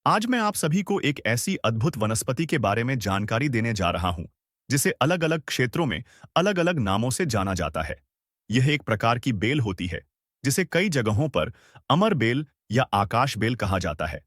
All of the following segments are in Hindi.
आज मैं आप सभी को एक ऐसी अद्भुत वनस्पति के बारे में जानकारी देने जा रहा हूं, जिसे अलग-अलग क्षेत्रों में अलग-अलग नामों से जाना जाता है। यह एक प्रकार की बेल होती है, जिसे कई जगहों पर अमर बेल या आकाश बेल कहा जाता है।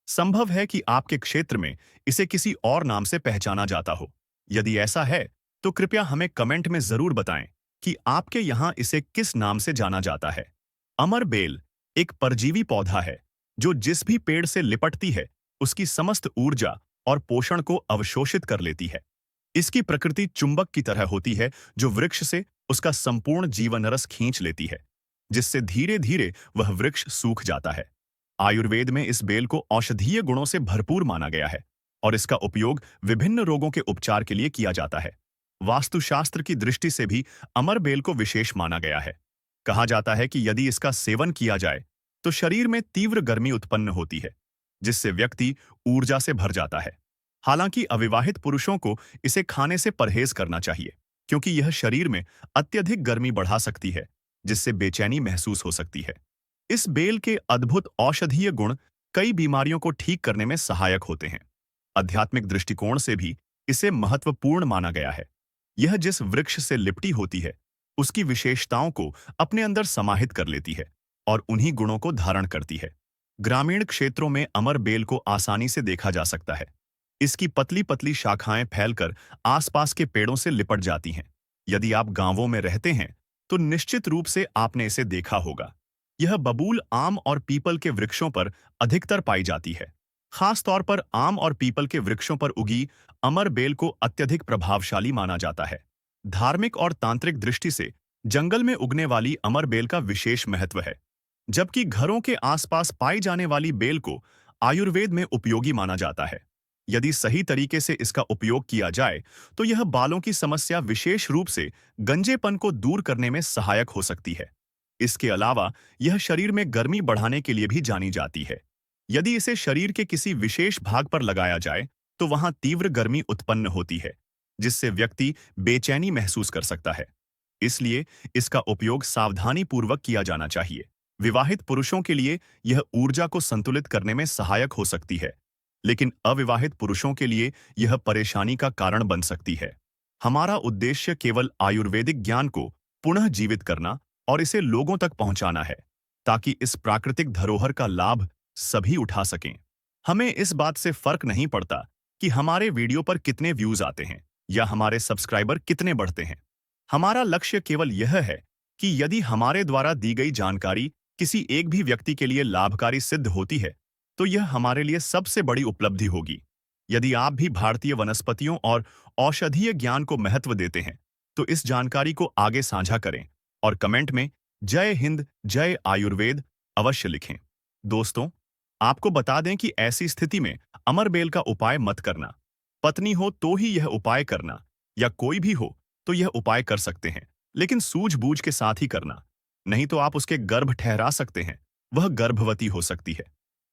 संभव है कि आपके क्षेत्र में इसे किसी और नाम से पहचाना जाता हो। यदि ऐसा है, तो कृपया हमें कमेंट में जरूर बताएं कि आपके यहाँ इसे किस नाम से जाना जाता है। अमर बेल एक परजीवी पौधा है, जो जिस भी पेड़ से लिपटती है, उसकी समस्त ऊर्जा और पोषण को अवशोषित कर लेती है। इसकी प्रकृति चुंबक की तरह होती है, जो वृक्ष से उसका संपूर्ण जीवन रस खींच लेती है, जिससे धीरे-धीरे वह वृक्ष सूख जाता है। आयुर्वेद में इस बेल को औषधीय गुणों से भरपूर माना गया है और इसका उपयोग विभिन्न रोगों के उपचार के लिए किया जाता है। वास्तुशास्त्र की दृष्टि से भी अमर बेल को विशेष माना गया है। कहा जाता है कि यदि इसका सेवन किया जाए, तो शरीर में तीव्र गर्मी उत्पन्न होती है, जिससे व्यक्ति ऊर्जा से भर जाता है। हालांकि अविवाहित पुरुषों को इसे खाने से परहेज करना चाहिए, क्योंकि यह शरीर में अत्यधिक गर्मी बढ़ा सकती है, जिससे बेचैनी महसूस हो सकती है। इस बेल के अद्भुत औषधीय गुण कई बीमारियों को ठीक करने में सहायक होते हैं। आध्यात्मिक दृष्टिकोण से भी इसे महत्वपूर्ण माना गया है। यह जिस वृक्ष से लिपटी होती है, उसकी विशेषताओं को अपने अंदर समाहित कर लेती है और उन्हीं गुणों को धारण करती है। ग्रामीण क्षेत्रों में अमर बेल को आसानी से देखा जा सकता है। इसकी पतली पतली शाखाएं फैलकर आसपास के पेड़ों से लिपट जाती हैं। यदि आप गांवों में रहते हैं, तो निश्चित रूप से आपने इसे देखा होगा। यह बबूल, आम और पीपल के वृक्षों पर अधिकतर पाई जाती है। खास तौर पर आम और पीपल के वृक्षों पर उगी अमर बेल को अत्यधिक प्रभावशाली माना जाता है। धार्मिक और तांत्रिक दृष्टि से जंगल में उगने वाली अमर बेल का विशेष महत्व है, जबकि घरों के आसपास पाई जाने वाली बेल को आयुर्वेद में उपयोगी माना जाता है। यदि सही तरीके से इसका उपयोग किया जाए, तो यह बालों की समस्या, विशेष रूप से गंजेपन को दूर करने में सहायक हो सकती है। इसके अलावा यह शरीर में गर्मी बढ़ाने के लिए भी जानी जाती है। यदि इसे शरीर के किसी विशेष भाग पर लगाया जाए, तो वहां तीव्र गर्मी उत्पन्न होती है, जिससे व्यक्ति बेचैनी महसूस कर सकता है। इसलिए इसका उपयोग सावधानीपूर्वक किया जाना चाहिए। विवाहित पुरुषों के लिए यह ऊर्जा को संतुलित करने में सहायक हो सकती है, लेकिन अविवाहित पुरुषों के लिए यह परेशानी का कारण बन सकती है। हमारा उद्देश्य केवल आयुर्वेदिक ज्ञान को पुनः जीवित करना और इसे लोगों तक पहुंचाना है, ताकि इस प्राकृतिक धरोहर का लाभ सभी उठा सकें। हमें इस बात से फर्क नहीं पड़ता कि हमारे वीडियो पर कितने व्यूज आते हैं या हमारे सब्सक्राइबर कितने बढ़ते हैं। हमारा लक्ष्य केवल यह है कि यदि हमारे द्वारा दी गई जानकारी किसी एक भी व्यक्ति के लिए लाभकारी सिद्ध होती है, तो यह हमारे लिए सबसे बड़ी उपलब्धि होगी। यदि आप भी भारतीय वनस्पतियों और औषधीय ज्ञान को महत्व देते हैं, तो इस जानकारी को आगे साझा करें और कमेंट में जय हिंद, जय आयुर्वेद अवश्य लिखें। दोस्तों, आपको बता दें कि ऐसी स्थिति में अमरबेल का उपाय मत करना। पत्नी हो तो ही यह उपाय करना, या कोई भी हो तो यह उपाय कर सकते हैं, लेकिन सूझबूझ के साथ ही करना। नहीं तो आप उसके गर्भ ठहरा सकते हैं, वह गर्भवती हो सकती है।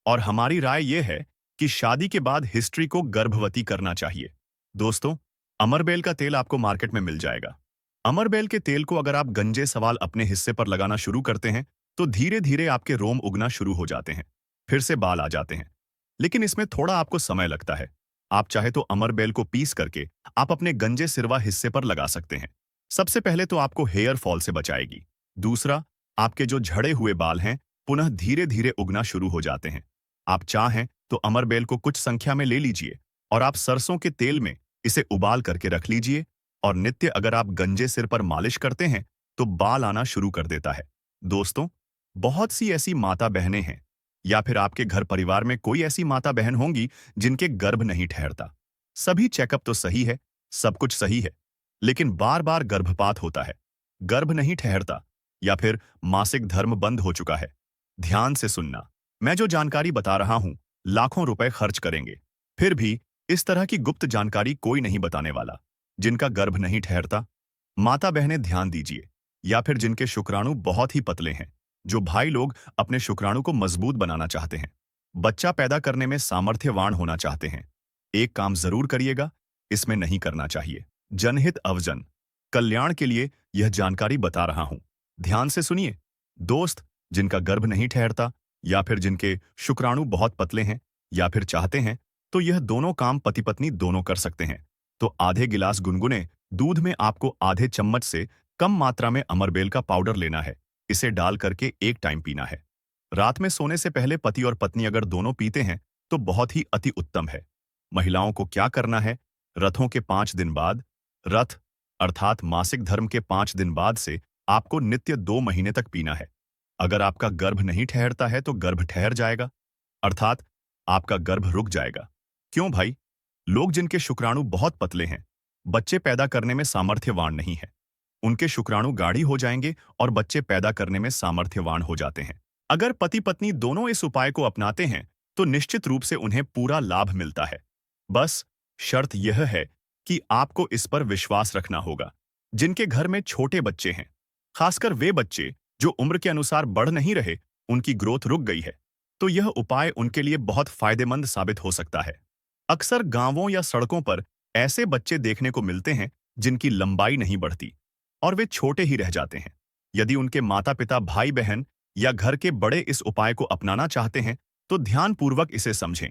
और हमारी राय यह है कि शादी के बाद हिस्ट्री को गर्भवती करना चाहिए। दोस्तों, अमरबेल का तेल आपको मार्केट में मिल जाएगा। अमरबेल के तेल को अगर आप गंजे सवाल अपने हिस्से पर लगाना शुरू करते हैं, तो धीरे धीरे आपके रोम उगना शुरू हो जाते हैं, फिर से बाल आ जाते हैं। लेकिन इसमें थोड़ा आपको समय लगता है। आप चाहे तो अमरबेल को पीस करके आप अपने गंजे सिरवा हिस्से पर लगा सकते हैं। सबसे पहले तो आपको हेयर फॉल से बचाएगी। दूसरा, आपके जो झड़े हुए बाल हैं, पुनः धीरे धीरे उगना शुरू हो जाते हैं। आप चाहें तो अमरबेल को कुछ संख्या में ले लीजिए और आप सरसों के तेल में इसे उबाल करके रख लीजिए, और नित्य अगर आप गंजे सिर पर मालिश करते हैं, तो बाल आना शुरू कर देता है। दोस्तों, बहुत सी ऐसी माता बहनें हैं, या फिर आपके घर परिवार में कोई ऐसी माता बहन होंगी जिनके गर्भ नहीं ठहरता। सभी चेकअप तो सही है, सब कुछ सही है, लेकिन बार बार गर्भपात होता है, गर्भ नहीं ठहरता, या फिर मासिक धर्म बंद हो चुका है। ध्यान से सुनना, मैं जो जानकारी बता रहा हूं, लाखों रुपए खर्च करेंगे, फिर भी इस तरह की गुप्त जानकारी कोई नहीं बताने वाला। जिनका गर्भ नहीं ठहरता, माता बहनें ध्यान दीजिए, या फिर जिनके शुक्राणु बहुत ही पतले हैं, जो भाई लोग अपने शुक्राणु को मजबूत बनाना चाहते हैं, बच्चा पैदा करने में सामर्थ्यवान होना चाहते हैं, एक काम जरूर करिएगा, इसमें नहीं करना चाहिए। जनहित अवजन कल्याण के लिए यह जानकारी बता रहा हूं, ध्यान से सुनिए। दोस्त, जिनका गर्भ नहीं ठहरता या फिर जिनके शुक्राणु बहुत पतले हैं, या फिर चाहते हैं तो यह दोनों काम पति पत्नी दोनों कर सकते हैं। तो आधे गिलास गुनगुने दूध में आपको आधे चम्मच से कम मात्रा में अमरबेल का पाउडर लेना है। इसे डाल करके एक टाइम पीना है। रात में सोने से पहले पति और पत्नी अगर दोनों पीते हैं तो बहुत ही अति उत्तम है। महिलाओं को क्या करना है? रथों के 5 दिन बाद, रथ अर्थात मासिक धर्म के 5 दिन बाद से आपको नित्य 2 महीने तक पीना है। अगर आपका गर्भ नहीं ठहरता है तो गर्भ ठहर जाएगा, अर्थात आपका गर्भ रुक जाएगा। क्यों भाई? लोग जिनके शुक्राणु बहुत पतले हैं, बच्चे पैदा करने में सामर्थ्यवान नहीं है, उनके शुक्राणु गाढ़ी हो जाएंगे और बच्चे पैदा करने में सामर्थ्यवान हो जाते हैं। अगर पति पत्नी दोनों इस उपाय को अपनाते हैं तो निश्चित रूप से उन्हें पूरा लाभ मिलता है। बस शर्त यह है कि आपको इस पर विश्वास रखना होगा। जिनके घर में छोटे बच्चे हैं, खासकर वे बच्चे जो उम्र के अनुसार बढ़ नहीं रहे, उनकी ग्रोथ रुक गई है, तो यह उपाय उनके लिए बहुत फायदेमंद साबित हो सकता है। अक्सर गांवों या सड़कों पर ऐसे बच्चे देखने को मिलते हैं जिनकी लंबाई नहीं बढ़ती और वे छोटे ही रह जाते हैं। यदि उनके माता पिता, भाई बहन या घर के बड़े इस उपाय को अपनाना चाहते हैं तो ध्यानपूर्वक इसे समझें।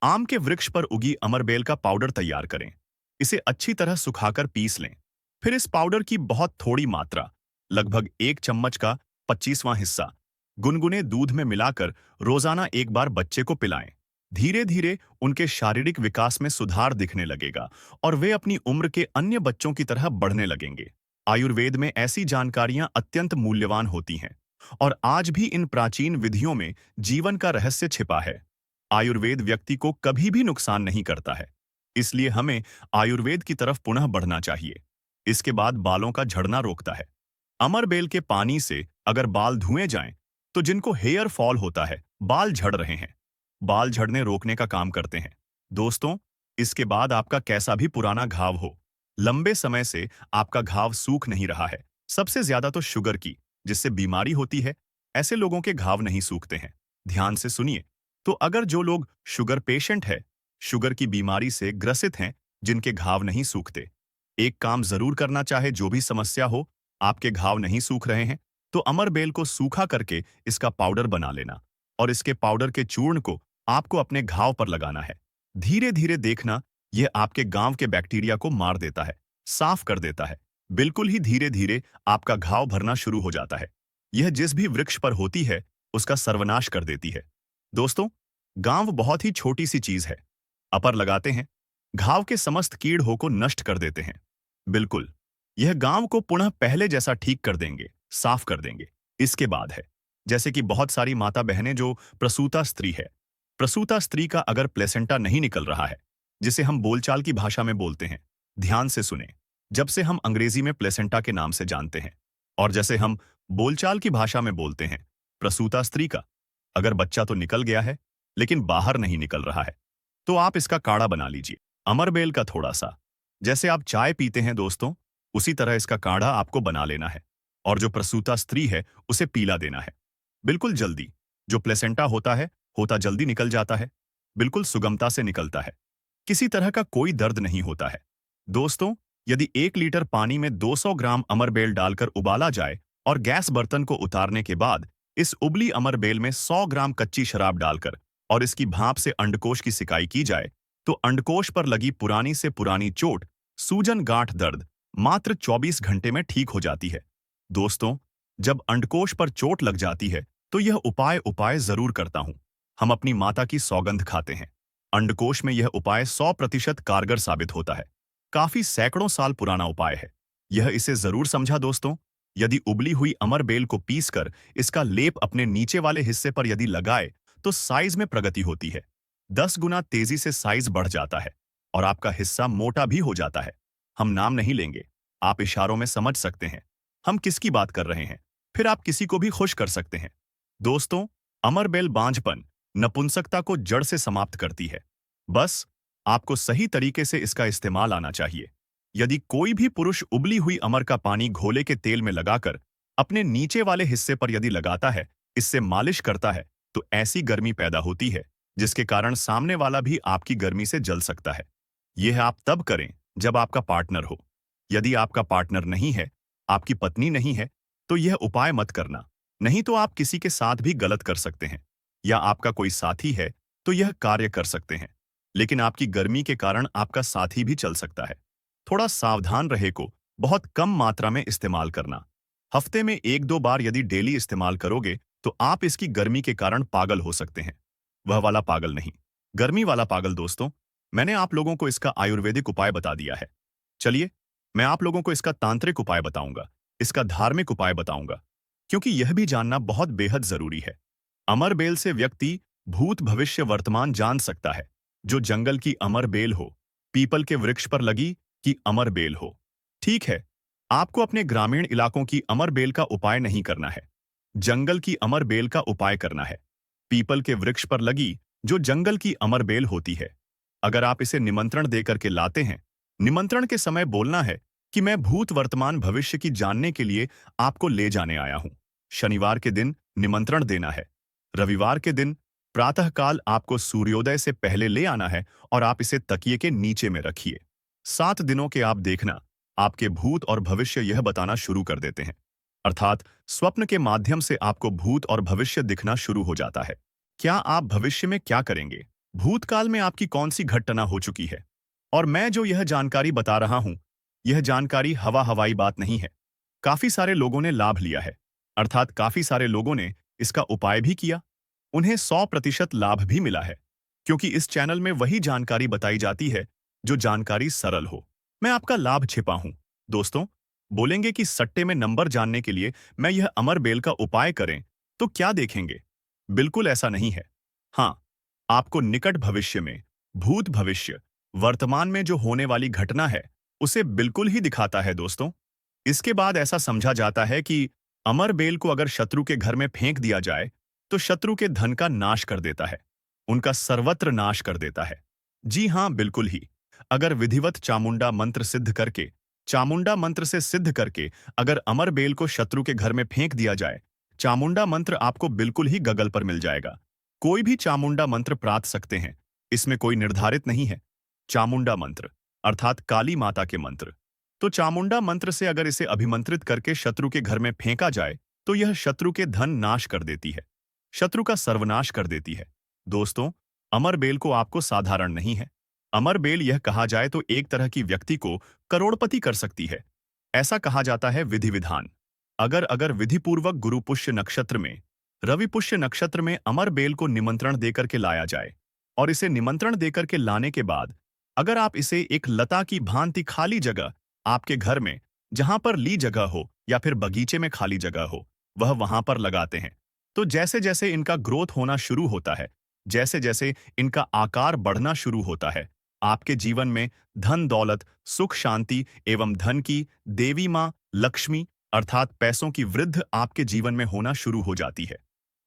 आम के वृक्ष पर उगी अमरबेल का पाउडर तैयार करें। इसे अच्छी तरह सुखाकर पीस लें। फिर इस पाउडर की बहुत थोड़ी मात्रा, लगभग 1 चम्मच का 25वां हिस्सा, गुनगुने दूध में मिलाकर रोजाना एक बार बच्चे को पिलाएं। धीरे धीरे उनके शारीरिक विकास में सुधार दिखने लगेगा और वे अपनी उम्र के अन्य बच्चों की तरह बढ़ने लगेंगे। आयुर्वेद में ऐसी जानकारियां अत्यंत मूल्यवान होती हैं और आज भी इन प्राचीन विधियों में जीवन का रहस्य छिपा है। आयुर्वेद व्यक्ति को कभी भी नुकसान नहीं करता है, इसलिए हमें आयुर्वेद की तरफ पुनः बढ़ना चाहिए। इसके बाद बालों का झड़ना रोकता है। अमरबेल के पानी से अगर बाल धुए जाएं, तो जिनको हेयर फॉल होता है, बाल झड़ रहे हैं, बाल झड़ने रोकने का काम करते हैं। दोस्तों, इसके बाद आपका कैसा भी पुराना घाव हो, लंबे समय से आपका घाव सूख नहीं रहा है, सबसे ज्यादा तो शुगर की, जिससे बीमारी होती है, ऐसे लोगों के घाव नहीं सूखते हैं। ध्यान से सुनिए। तो अगर जो लोग शुगर पेशेंट है, शुगर की बीमारी से ग्रसित हैं, जिनके घाव नहीं सूखते, एक काम जरूर करना चाहे, जो भी समस्या हो, आपके घाव नहीं सूख रहे हैं, तो अमरबेल को सूखा करके इसका पाउडर बना लेना और इसके पाउडर के चूर्ण को आपको अपने घाव पर लगाना है। धीरे धीरे देखना, यह आपके गांव के बैक्टीरिया को मार देता है, साफ कर देता है। बिल्कुल ही धीरे धीरे आपका घाव भरना शुरू हो जाता है। यह जिस भी वृक्ष पर होती है उसका सर्वनाश कर देती है। दोस्तों, गांव बहुत ही छोटी सी चीज है। अपर लगाते हैं, घाव के समस्त कीड़ों को नष्ट कर देते हैं। बिल्कुल, यह गांव को पुनः पहले जैसा ठीक कर देंगे, साफ कर देंगे। इसके बाद है, जैसे कि बहुत सारी माता बहनें जो प्रसूता स्त्री है, प्रसूता स्त्री का अगर प्लेसेंटा नहीं निकल रहा है, जिसे हम बोलचाल की भाषा में बोलते हैं, ध्यान से सुने, जब से हम अंग्रेजी में प्लेसेंटा के नाम से जानते हैं और जैसे हम बोलचाल की भाषा में बोलते हैं प्रसूता स्त्री का, अगर बच्चा तो निकल गया है लेकिन बाहर नहीं निकल रहा है, तो आप इसका काढ़ा बना लीजिए, अमरबेल का थोड़ा सा। जैसे आप चाय पीते हैं दोस्तों, उसी तरह इसका काढ़ा आपको बना लेना है और जो प्रसूता स्त्री है उसे पीला देना है। बिल्कुल जल्दी जो प्लेसेंटा होता जल्दी निकल जाता है, बिल्कुल सुगमता से निकलता है, किसी तरह का कोई दर्द नहीं होता है। दोस्तों, यदि 1 लीटर पानी में 200 ग्राम अमरबेल डालकर उबाला जाए और गैस बर्तन को उतारने के बाद इस उबली अमरबेल में 100 ग्राम कच्ची शराब डालकर और इसकी भाप से अंडकोश की सिकाई की जाए, तो अंडकोश पर लगी पुरानी से पुरानी चोट, सूजन, गांठ दर्द मात्र 24 घंटे में ठीक हो जाती है। दोस्तों, जब अंडकोश पर चोट लग जाती है तो यह उपाय जरूर करता हूं। हम अपनी माता की सौगंध खाते हैं। अंडकोश में यह उपाय 100% कारगर साबित होता है। काफी सैकड़ों साल पुराना उपाय है। यह इसे जरूर समझा दोस्तों। यदि उबली हुई अमरबेल को पीसकर इसका लेप अपने नीचे वाले हिस्से पर यदि लगाए तो साइज में प्रगति होती है। 10 गुना तेजी से साइज बढ़ जाता है और आपका हिस्सा मोटा भी हो जाता है। हम नाम नहीं लेंगे, आप इशारों में समझ सकते हैं हम किसकी बात कर रहे हैं। फिर आप किसी को भी खुश कर सकते हैं। दोस्तों, अमरबेल बांझपन, नपुंसकता को जड़ से समाप्त करती है। बस आपको सही तरीके से इसका इस्तेमाल आना चाहिए। यदि कोई भी पुरुष उबली हुई अमर का पानी घोले के तेल में लगाकर अपने नीचे वाले हिस्से पर यदि लगाता है, इससे मालिश करता है, तो ऐसी गर्मी पैदा होती है जिसके कारण सामने वाला भी आपकी गर्मी से जल सकता है। यह आप तब करें जब आपका पार्टनर हो। यदि आपका पार्टनर नहीं है, आपकी पत्नी नहीं है, तो यह उपाय मत करना। नहीं तो आप किसी के साथ भी गलत कर सकते हैं। या आपका कोई साथी है तो यह कार्य कर सकते हैं। लेकिन आपकी गर्मी के कारण आपका साथी भी चल सकता है। थोड़ा सावधान रहे को बहुत कम मात्रा में इस्तेमाल करना। हफ्ते में 1-2 बार यदि डेली इस्तेमाल करोगे तो आप इसकी गर्मी के कारण पागल हो सकते हैं। वह वाला पागल नहीं, गर्मी वाला पागल दोस्तों। मैंने आप लोगों को इसका आयुर्वेदिक उपाय बता दिया है। चलिए, मैं आप लोगों को इसका तांत्रिक उपाय बताऊंगा, इसका धार्मिक उपाय बताऊंगा, क्योंकि यह भी जानना बहुत बेहद जरूरी है। अमर बेल से व्यक्ति भूत भविष्य वर्तमान जान सकता है। जो जंगल की अमर बेल हो, पीपल के वृक्ष पर लगी कि अमर बेल हो। ठीक है, आपको अपने ग्रामीण इलाकों की अमर बेल का उपाय नहीं करना है। जंगल की अमर बेल का उपाय करना है। पीपल के वृक्ष पर लगी जो जंगल की अमर बेल होती है। अगर आप इसे निमंत्रण देकर के लाते हैं, निमंत्रण के समय बोलना है कि मैं भूत वर्तमान भविष्य की जानने के लिए आपको ले जाने आया हूं। शनिवार के दिन निमंत्रण देना है। रविवार के दिन प्रातःकाल आपको सूर्योदय से पहले ले आना है और आप इसे तकिए के नीचे में रखिए। 7 दिनों के आप देखना, आपके भूत और भविष्य यह बताना शुरू कर देते हैं। अर्थात स्वप्न के माध्यम से आपको भूत और भविष्य दिखना शुरू हो जाता है। क्या आप भविष्य में क्या करेंगे? भूतकाल में आपकी कौन सी घटना हो चुकी है? और मैं जो यह जानकारी बता रहा हूं, यह जानकारी हवाई बात नहीं है। काफी सारे लोगों ने लाभ लिया है। अर्थात काफी सारे लोगों ने इसका उपाय भी किया। उन्हें 100% लाभ भी मिला है। क्योंकि इस चैनल में वही जानकारी बताई जाती है जो जानकारी सरल हो। मैं आपका लाभ छिपा हूं। दोस्तों, बोलेंगे कि सट्टे में नंबर जानने के लिए मैं यह अमर बेल का उपाय करें तो क्या देखेंगे? बिल्कुल ऐसा नहीं है। हाँ, आपको निकट भविष्य में, भूत भविष्य, वर्तमान में जो होने वाली घटना है उसे बिल्कुल ही दिखाता है दोस्तों। इसके बाद ऐसा समझा जाता है कि अमर बेल को अगर शत्रु के घर में फेंक दिया जाए तो शत्रु के धन का नाश कर देता है, उनका सर्वत्र नाश कर देता है। जी हाँ, बिल्कुल ही। अगर विधिवत चामुंडा मंत्र सिद्ध करके, चामुंडा मंत्र से सिद्ध करके अगर अमर बेल को शत्रु के घर में फेंक दिया जाए, चामुंडा मंत्र आपको बिल्कुल ही गगल पर मिल जाएगा। कोई भी चामुंडा मंत्र प्राप्त सकते हैं, इसमें कोई निर्धारित नहीं है। चामुंडा मंत्र अर्थात काली माता के मंत्र। तो चामुंडा मंत्र से अगर इसे अभिमंत्रित करके शत्रु के घर में फेंका जाए तो यह शत्रु के धन नाश कर देती है, शत्रु का सर्वनाश कर देती है। दोस्तों, अमर बेल को आपको साधारण नहीं है। अमर बेल यह कहा जाए तो एक तरह की व्यक्ति को करोड़पति कर सकती है। ऐसा कहा जाता है विधि विधान। अगर अगर विधिपूर्वक गुरु पुष्य नक्षत्र में, रवि पुष्य नक्षत्र में अमर बेल को निमंत्रण देकर के लाया जाए और इसे निमंत्रण देकर के लाने के बाद अगर आप इसे एक लता की भांति खाली जगह आपके घर में, जहां पर ली जगह हो या फिर बगीचे में खाली जगह हो, वह वहां पर लगाते हैं, तो जैसे जैसे इनका ग्रोथ होना शुरू होता है, जैसे जैसे इनका आकार बढ़ना शुरू होता है, आपके जीवन में धन दौलत, सुख शांति एवं धन की देवी माँ लक्ष्मी अर्थात पैसों की वृद्धि आपके जीवन में होना शुरू हो जाती है।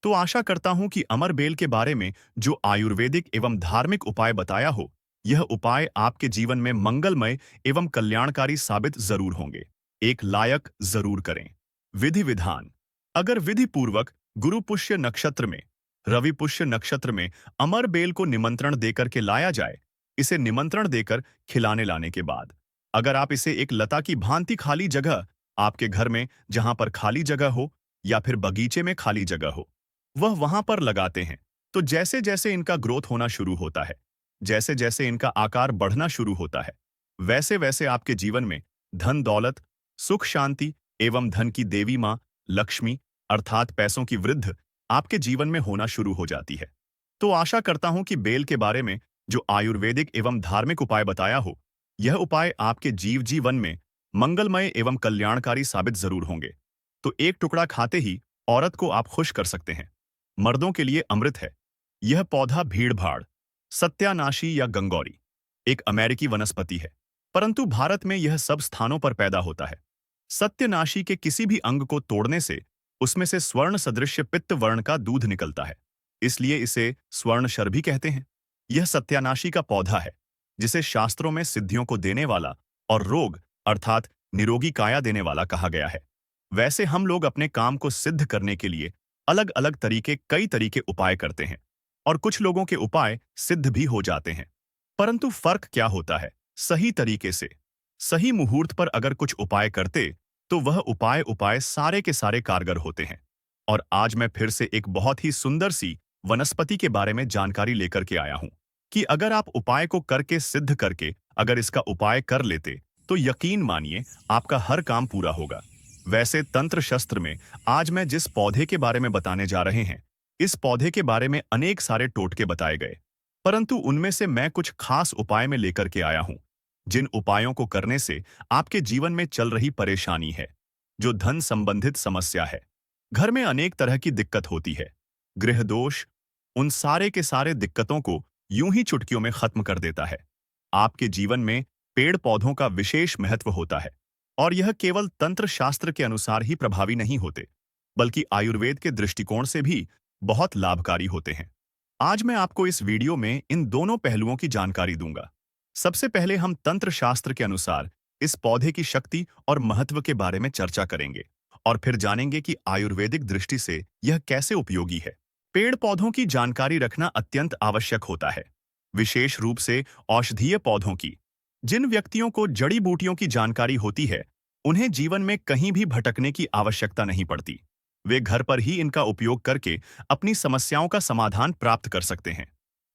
तो आशा करता हूं कि अमर बेल के बारे में जो आयुर्वेदिक एवं धार्मिक उपाय बताया हो, यह उपाय आपके जीवन में मंगलमय एवं कल्याणकारी साबित जरूर होंगे। एक लायक जरूर करें। विधि विधान। अगर विधि पूर्वक गुरु पुष्य नक्षत्र में, रवि पुष्य नक्षत्र में अमर बेल को निमंत्रण देकर के लाया जाए, इसे निमंत्रण देकर खिलाने लाने के बाद अगर आप इसे एक लता की भांति खाली जगह आपके घर में, जहां पर खाली जगह हो या फिर बगीचे में खाली जगह हो, वह वहां पर लगाते हैं, तो जैसे जैसे इनका ग्रोथ होना शुरू होता है, जैसे जैसे इनका आकार बढ़ना शुरू होता है, वैसे वैसे आपके जीवन में धन दौलत, सुख शांति एवं धन की देवी माँ लक्ष्मी अर्थात पैसों की वृद्धि आपके जीवन में होना शुरू हो जाती है। तो आशा करता हूं कि बेल के बारे में जो आयुर्वेदिक एवं धार्मिक उपाय बताया हो, यह उपाय आपके जीवन में मंगलमय एवं कल्याणकारी साबित जरूर होंगे। तो एक टुकड़ा खाते ही औरत को आप खुश कर सकते हैं। मर्दों के लिए अमृत है। यह पौधा भीड़ भाड़, सत्यानाशी या गंगौरी एक अमेरिकी वनस्पति है, परंतु भारत में यह सब स्थानों पर पैदा होता है। सत्यनाशी के किसी भी अंग को तोड़ने से उसमें से स्वर्ण सदृश्य पित्त वर्ण का दूध निकलता है, इसलिए इसे स्वर्णशर भी कहते हैं। यह सत्यानाशी का पौधा है जिसे शास्त्रों में सिद्धियों को देने वाला और रोग अर्थात निरोगी काया देने वाला कहा गया है। वैसे हम लोग अपने काम को सिद्ध करने के लिए अलग अलग कई तरीके उपाय करते हैं और कुछ लोगों के उपाय सिद्ध भी हो जाते हैं। परंतु फर्क क्या होता है? सही तरीके से, सही मुहूर्त पर अगर कुछ उपाय करते तो वह उपाय सारे के सारे कारगर होते हैं। और आज मैं फिर से एक बहुत ही सुंदर सी वनस्पति के बारे में जानकारी लेकर के आया हूं कि अगर आप उपाय को करके सिद्ध करके अगर इसका उपाय कर लेते तो यकीन मानिए आपका हर काम पूरा होगा। वैसे तंत्र शस्त्र में आज मैं जिस पौधे के बारे में बताने जा रहे हैं, इस पौधे के बारे में अनेक सारे टोटके बताए गए, परंतु उनमें से मैं कुछ खास उपाय में लेकर के आया हूं, जिन उपायों को करने से आपके जीवन में चल रही परेशानी है, जो धन संबंधित समस्या है, घर में अनेक तरह की दिक्कत होती है, गृह दोष, उन सारे के सारे दिक्कतों को यूं ही चुटकियों में खत्म कर देता है। आपके जीवन में पेड़ पौधों का विशेष महत्व होता है और यह केवल तंत्र शास्त्र के अनुसार ही प्रभावी नहीं होते, बल्कि आयुर्वेद के दृष्टिकोण से भी बहुत लाभकारी होते हैं। आज मैं आपको इस वीडियो में इन दोनों पहलुओं की जानकारी दूंगा। सबसे पहले हम तंत्र शास्त्र के अनुसार इस पौधे की शक्ति और महत्व के बारे में चर्चा करेंगे और फिर जानेंगे कि आयुर्वेदिक दृष्टि से यह कैसे उपयोगी है। पेड़ पौधों की जानकारी रखना अत्यंत आवश्यक होता है, विशेष रूप से औषधीय पौधों की। जिन व्यक्तियों को जड़ी बूटियों की जानकारी होती है, उन्हें जीवन में कहीं भी भटकने की आवश्यकता नहीं पड़ती। वे घर पर ही इनका उपयोग करके अपनी समस्याओं का समाधान प्राप्त कर सकते हैं।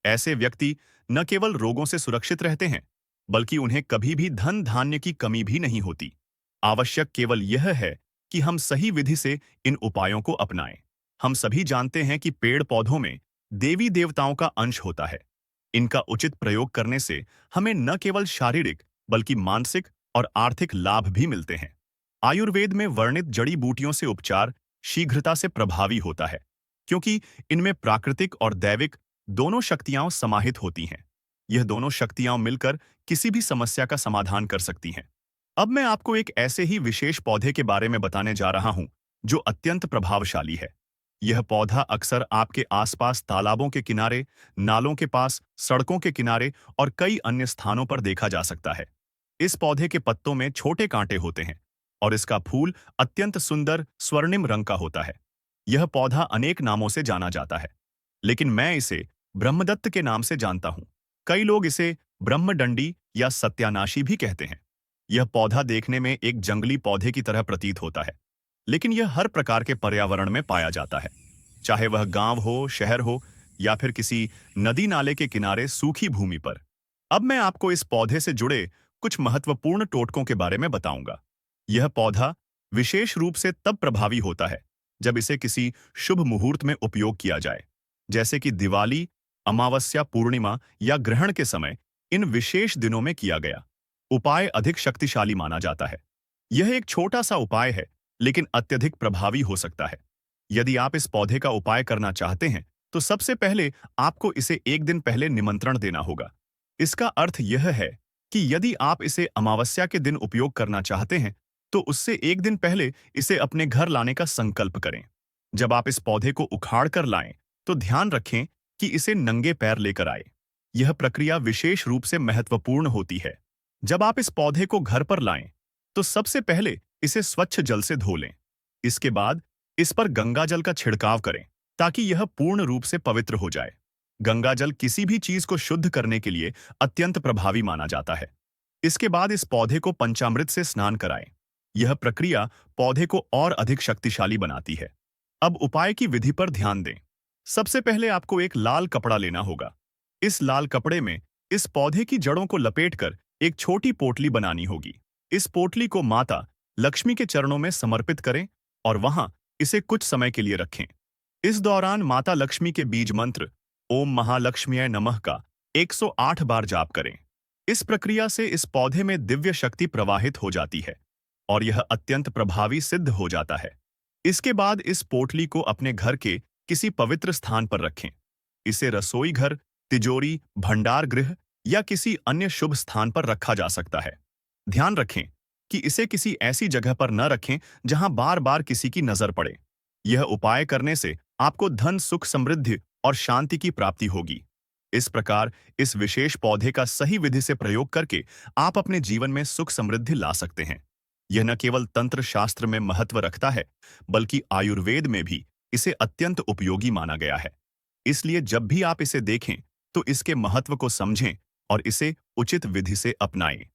ऐसे व्यक्ति न केवल रोगों से सुरक्षित रहते हैं, बल्कि उन्हें कभी भी धन धान्य की कमी भी नहीं होती। आवश्यक केवल यह है कि हम सही विधि से इन उपायों को अपनाएं। हम सभी जानते हैं कि पेड़ पौधों में देवी देवताओं का अंश होता है। इनका उचित प्रयोग करने से हमें न केवल शारीरिक बल्कि मानसिक और आर्थिक लाभ भी मिलते हैं। आयुर्वेद में वर्णित जड़ी बूटियों से उपचार शीघ्रता से प्रभावी होता है, क्योंकि इनमें प्राकृतिक और दैविक दोनों शक्तियां समाहित होती हैं। यह दोनों शक्तियां मिलकर किसी भी समस्या का समाधान कर सकती हैं। अब मैं आपको एक ऐसे ही विशेष पौधे के बारे में बताने जा रहा हूं, जो अत्यंत प्रभावशाली है। यह पौधा अक्सर आपके आसपास तालाबों के किनारे, नालों के पास, सड़कों के किनारे और कई अन्य स्थानों पर देखा जा सकता है। इस पौधे के पत्तों में छोटे कांटे होते हैं और इसका फूल अत्यंत सुंदर स्वर्णिम रंग का होता है। यह पौधा अनेक नामों से जाना जाता है, लेकिन मैं इसे ब्रह्मदत्त के नाम से जानता हूं। कई लोग इसे ब्रह्मडंडी या सत्यानाशी भी कहते हैं। यह पौधा देखने में एक जंगली पौधे की तरह प्रतीत होता है, लेकिन यह हर प्रकार के पर्यावरण में पाया जाता है, चाहे वह गांव हो, शहर हो या फिर किसी नदी नाले के किनारे सूखी भूमि पर। अब मैं आपको इस पौधे से जुड़े कुछ महत्वपूर्ण टोटकों के बारे में बताऊंगा। यह पौधा विशेष रूप से तब प्रभावी होता है जब इसे किसी शुभ मुहूर्त में उपयोग किया जाए, जैसे कि दिवाली, अमावस्या, पूर्णिमा या ग्रहण के समय। इन विशेष दिनों में किया गया उपाय अधिक शक्तिशाली माना जाता है। यह एक छोटा सा उपाय है, लेकिन अत्यधिक प्रभावी हो सकता है। यदि आप इस पौधे का उपाय करना चाहते हैं, तो सबसे पहले आपको इसे एक दिन पहले निमंत्रण देना होगा। इसका अर्थ यह है कि यदि आप इसे अमावस्या के दिन उपयोग करना चाहते हैं, तो उससे एक दिन पहले इसे अपने घर लाने का संकल्प करें। जब आप इस पौधे को उखाड़ कर लाएं, तो ध्यान रखें कि इसे नंगे पैर लेकर आए। यह प्रक्रिया विशेष रूप से महत्वपूर्ण होती है। जब आप इस पौधे को घर पर लाएं, तो सबसे पहले इसे स्वच्छ जल से धो लें। इसके बाद इस पर गंगा जल का छिड़काव करें, ताकि यह पूर्ण रूप से पवित्र हो जाए। गंगा जल किसी भी चीज को शुद्ध करने के लिए अत्यंत प्रभावी माना जाता है। इसके बाद इस पौधे को पंचामृत से स्नान कराएं। यह प्रक्रिया पौधे को और अधिक शक्तिशाली बनाती है। अब उपाय की विधि पर ध्यान दें। सबसे पहले आपको एक लाल कपड़ा लेना होगा। इस लाल कपड़े में इस पौधे की जड़ों को लपेटकर एक छोटी पोटली बनानी होगी। इस पोटली को माता लक्ष्मी के चरणों में समर्पित करें और वहां इसे कुछ समय के लिए रखें। इस दौरान माता लक्ष्मी के बीज मंत्र ओम महालक्ष्म्यै नमः का 108 बार जाप करें। इस प्रक्रिया से इस पौधे में दिव्य शक्ति प्रवाहित हो जाती है और यह अत्यंत प्रभावी सिद्ध हो जाता है। इसके बाद इस पोटली को अपने घर के किसी पवित्र स्थान पर रखें। इसे रसोई घर, तिजोरी, भंडार गृह या किसी अन्य शुभ स्थान पर रखा जा सकता है। ध्यान रखें कि इसे किसी ऐसी जगह पर न रखें जहां बार बार किसी की नजर पड़े। यह उपाय करने से आपको धन, सुख, समृद्धि और शांति की प्राप्ति होगी। इस प्रकार इस विशेष पौधे का सही विधि से प्रयोग करके आप अपने जीवन में सुख समृद्धि ला सकते हैं। यह न केवल तंत्र शास्त्र में महत्व रखता है, बल्कि आयुर्वेद में भी इसे अत्यंत उपयोगी माना गया है। इसलिए जब भी आप इसे देखें, तो इसके महत्व को समझें और इसे उचित विधि से अपनाएं।